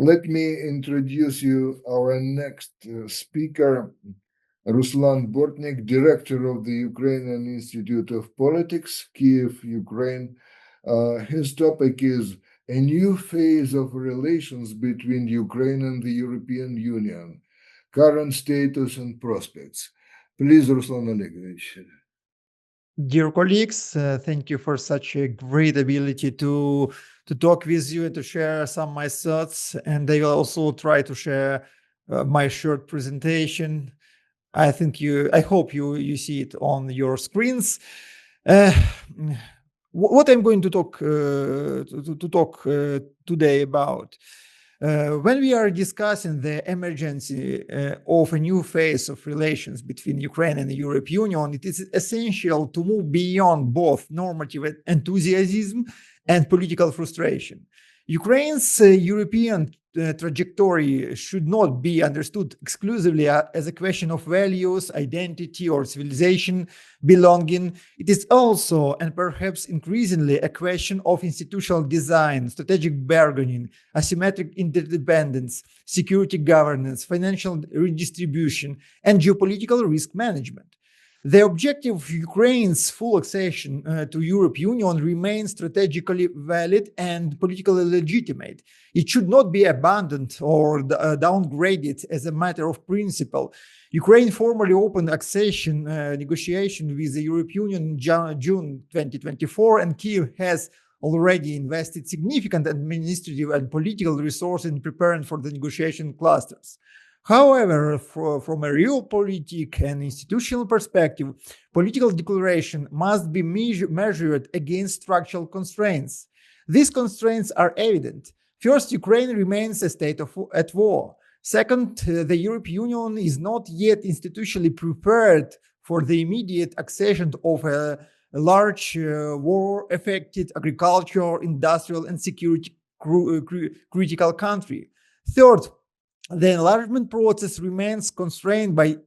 Let me introduce you our next speaker, Ruslan Bortnik, director of the Ukrainian Institute of Politics, Kyiv, Ukraine. His topic is a new phase of relations between Ukraine and the European Union, current status and prospects. Please, Ruslan Olegovich. Dear colleagues, thank you for such a great ability to talk with you and to share some of my thoughts. And I will also try to share my short presentation. I hope you see it on your screens. What I'm going to talk today about. When we are discussing the emergency of a new phase of relations between Ukraine and the European Union, it is essential to move beyond both normative enthusiasm and political frustration. Ukraine's European trajectory should not be understood exclusively as a question of values, identity, or civilization belonging. It is also, and perhaps increasingly, a question of institutional design, strategic bargaining, asymmetric interdependence, security governance, financial redistribution, and geopolitical risk management. The objective of Ukraine's full accession to European Union remains strategically valid and politically legitimate. It should not be abandoned or downgraded as a matter of principle. Ukraine formally opened accession negotiation with the European Union in June 2024, and Kyiv has already invested significant administrative and political resources in preparing for the negotiation clusters. However, from a realpolitik and institutional perspective, political declaration must be measured against structural constraints. These constraints are evident. First, Ukraine remains a state at war. Second, the European Union is not yet institutionally prepared for the immediate accession of a large war-affected agricultural, industrial, and security critical country. Third, the enlargement process remains constrained by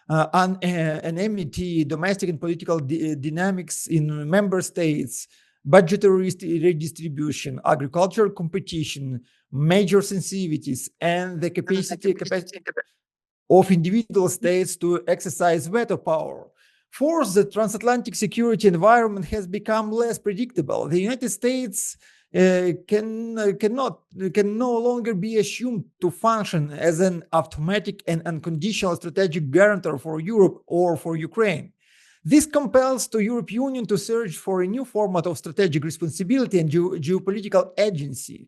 enmity, domestic and political dynamics in member states, budgetary redistribution, agricultural competition, major sensitivities, and the capacity of individual states to exercise veto power. Fourth, the transatlantic security environment has become less predictable. The United States can no longer be assumed to function as an automatic and unconditional strategic guarantor for Europe or for Ukraine. This compels the European Union to search for a new format of strategic responsibility and geopolitical agency.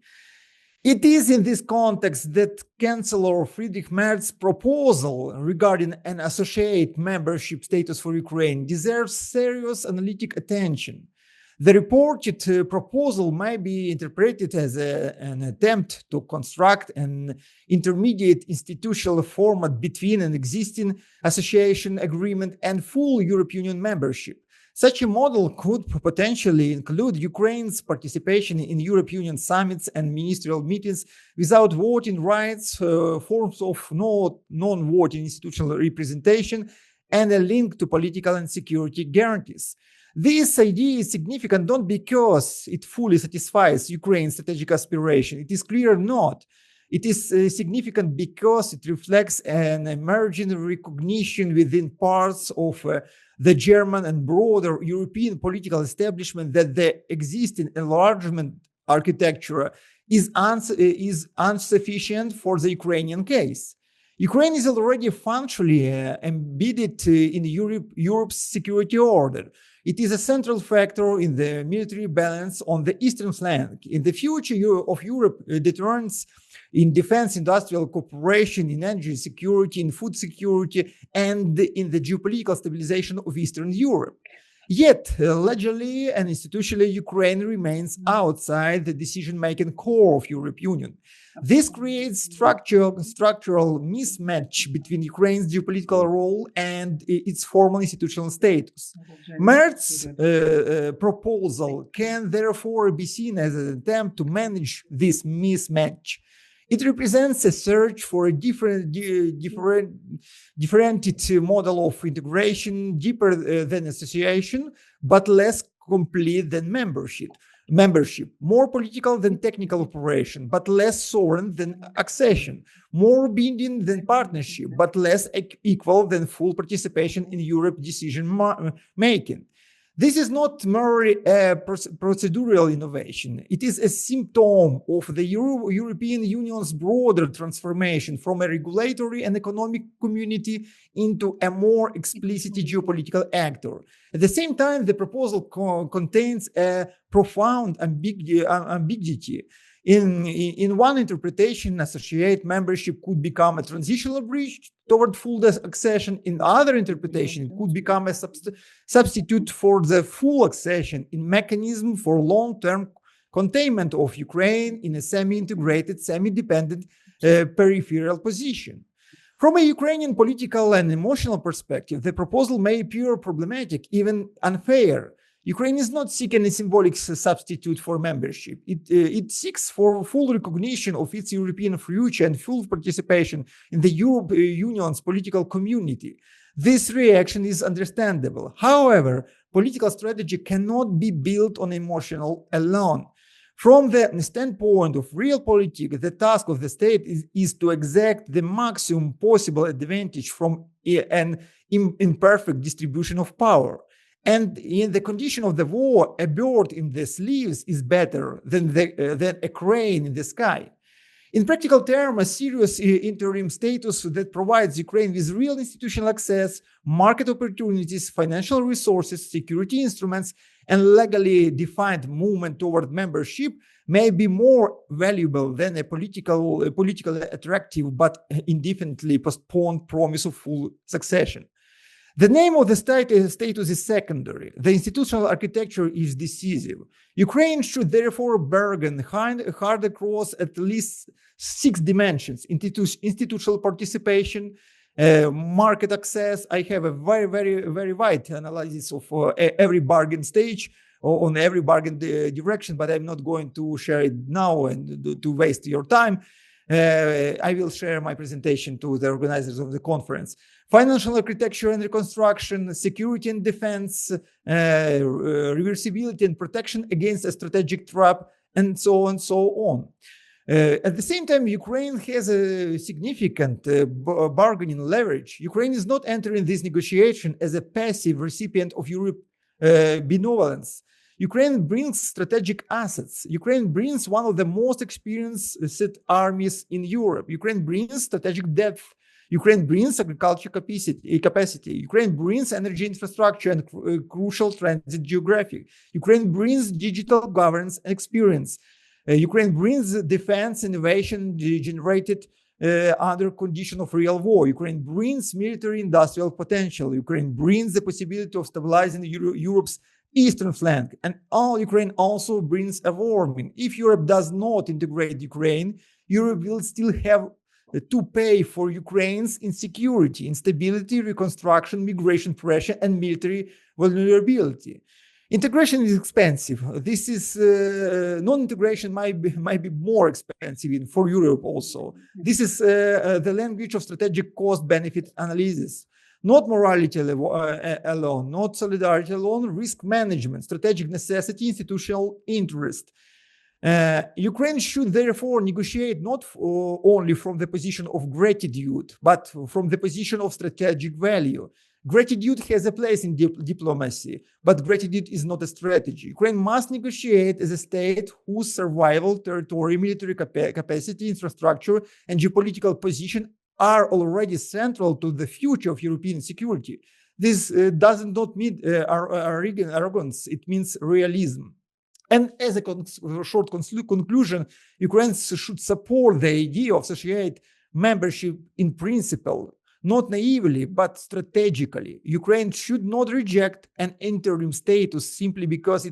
It is in this context that Chancellor Friedrich Merz's proposal regarding an associate membership status for Ukraine deserves serious analytic attention. The reported proposal may be interpreted as an attempt to construct an intermediate institutional format between an existing association agreement and full European Union membership. Such a model could potentially include Ukraine's participation in European Union summits and ministerial meetings without voting rights, forms of non-voting institutional representation, and a link to political and security guarantees. This idea is significant not because it fully satisfies Ukraine's strategic aspiration. It is clear not. It is significant because it reflects an emerging recognition within parts of the German and broader European political establishment that the existing enlargement architecture is insufficient for the Ukrainian case. Ukraine is already functionally embedded in Europe's security order. It is a central factor in the military balance on the eastern flank. In the future of Europe, deterrence in defense, industrial cooperation, in energy security, in food security, and in the geopolitical stabilization of Eastern Europe. Yet, legally and institutionally, Ukraine remains outside the decision-making core of European Union. This creates structural mismatch between Ukraine's geopolitical role and its formal institutional status. Merz's proposal can therefore be seen as an attempt to manage this mismatch. It represents a search for a differentiated model of integration, deeper than association, but less complete than membership. membership, more political than technical operation, but less sovereign than accession, more binding than partnership, but less equal than full participation in Europe decision making. This is not merely a procedural innovation. It is a symptom of the European Union's broader transformation from a regulatory and economic community into a more explicit geopolitical actor. At the same time, the proposal contains a profound ambiguity. In one interpretation, associate membership could become a transitional bridge toward full accession. In the other interpretation, it could become a substitute for the full accession in mechanism for long-term containment of Ukraine in a semi-integrated, semi-dependent peripheral position. From a Ukrainian political and emotional perspective, the proposal may appear problematic, even unfair. Ukraine is not seeking a symbolic substitute for membership. It seeks for full recognition of its European future and full participation in the European Union's political community. This reaction is understandable. However, political strategy cannot be built on emotional alone. From the standpoint of realpolitik, the task of the state is to exact the maximum possible advantage from an imperfect distribution of power. And in the condition of the war, a bird in the sleeves is better than a crane in the sky. In practical terms, a serious interim status that provides Ukraine with real institutional access, market opportunities, financial resources, security instruments, and legally defined movement toward membership may be more valuable than a politically attractive but indefinitely postponed promise of full succession. The name of the status is secondary. The institutional architecture is decisive. Ukraine should therefore bargain hard across at least 6 dimensions: institutional participation, market access. I have a very wide analysis of every bargain stage or on every bargain direction, but I'm not going to share it now and to waste your time. I will share my presentation to the organizers of the conference. Financial architecture and reconstruction, security and defense, reversibility and protection against a strategic trap, and so on and so on. At the same time, Ukraine has a significant bargaining leverage. Ukraine is not entering this negotiation as a passive recipient of Europe's benevolence. Ukraine brings strategic assets. Ukraine brings one of the most experienced armies in Europe. Ukraine brings strategic depth. Ukraine brings agriculture capacity. Ukraine brings energy infrastructure and crucial transit geography. Ukraine brings digital governance experience. Ukraine brings defense innovation generated under condition of real war. Ukraine brings military industrial potential. Ukraine brings the possibility of stabilizing Europe's eastern flank. And Ukraine also brings a warming. If Europe does not integrate Ukraine, Europe will still have to pay for Ukraine's insecurity, instability, reconstruction, migration pressure, and military vulnerability. Integration is expensive. This is non-integration might be more expensive for Europe also. This is the language of strategic cost-benefit analysis. Not morality alone, not solidarity alone, risk management, strategic necessity, institutional interest. Ukraine should therefore negotiate not only from the position of gratitude, but from the position of strategic value. Gratitude has a place in diplomacy, but gratitude is not a strategy. Ukraine must negotiate as a state whose survival, territory, military capacity, infrastructure, and geopolitical position are already central to the future of European security. This does not mean arrogance, it means realism. And as a short conclusion, Ukraine should support the idea of associate membership in principle, not naively, but strategically. Ukraine should not reject an interim status simply because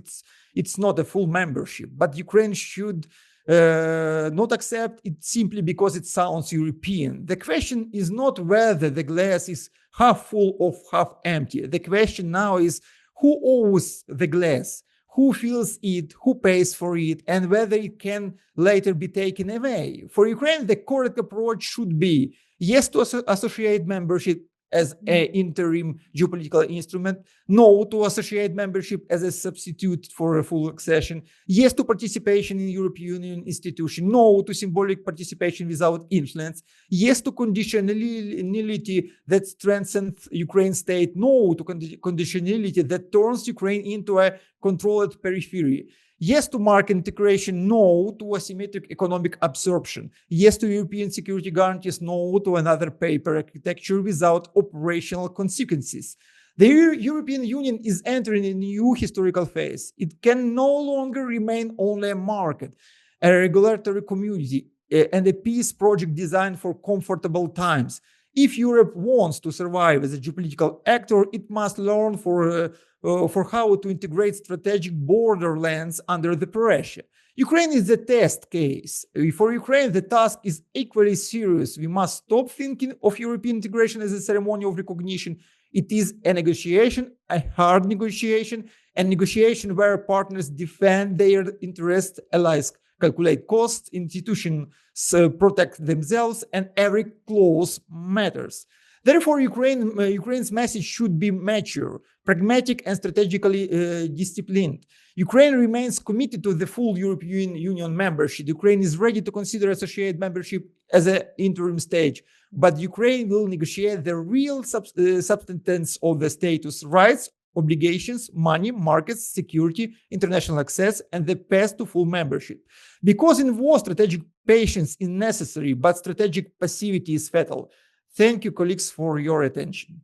it's not a full membership, but Ukraine should not accept it simply because it sounds European. The question is not whether the glass is half full or half empty. The question now is who owns the glass, who fills it, who pays for it, and whether it can later be taken away. For Ukraine, the correct approach should be yes to associate membership, as an interim geopolitical instrument, no to associate membership as a substitute for a full accession, yes to participation in European Union institution, no to symbolic participation without influence, yes to conditionality that strengthens Ukraine's state, no to conditionality that turns Ukraine into a controlled periphery. Yes to market integration, no to asymmetric economic absorption. Yes to European security guarantees, no to another paper architecture without operational consequences. The European Union is entering a new historical phase. It can no longer remain only a market, a regulatory community, and a peace project designed for comfortable times. If Europe wants to survive as a geopolitical actor, it must learn for how to integrate strategic borderlands under the pressure. Ukraine is the test case. For Ukraine, the task is equally serious. We must stop thinking of European integration as a ceremony of recognition. It is a negotiation, a hard negotiation, a negotiation where partners defend their interests, allies calculate costs, institutions protect themselves, and every clause matters. Therefore, Ukraine's message should be mature, pragmatic, and strategically disciplined. Ukraine remains committed to the full European Union membership. Ukraine is ready to consider associate membership as an interim stage, but Ukraine will negotiate the real substance of the status, rights, obligations, money, markets, security, international access, and the path to full membership. Because in war, strategic patience is necessary, but strategic passivity is fatal. Thank you, colleagues, for your attention.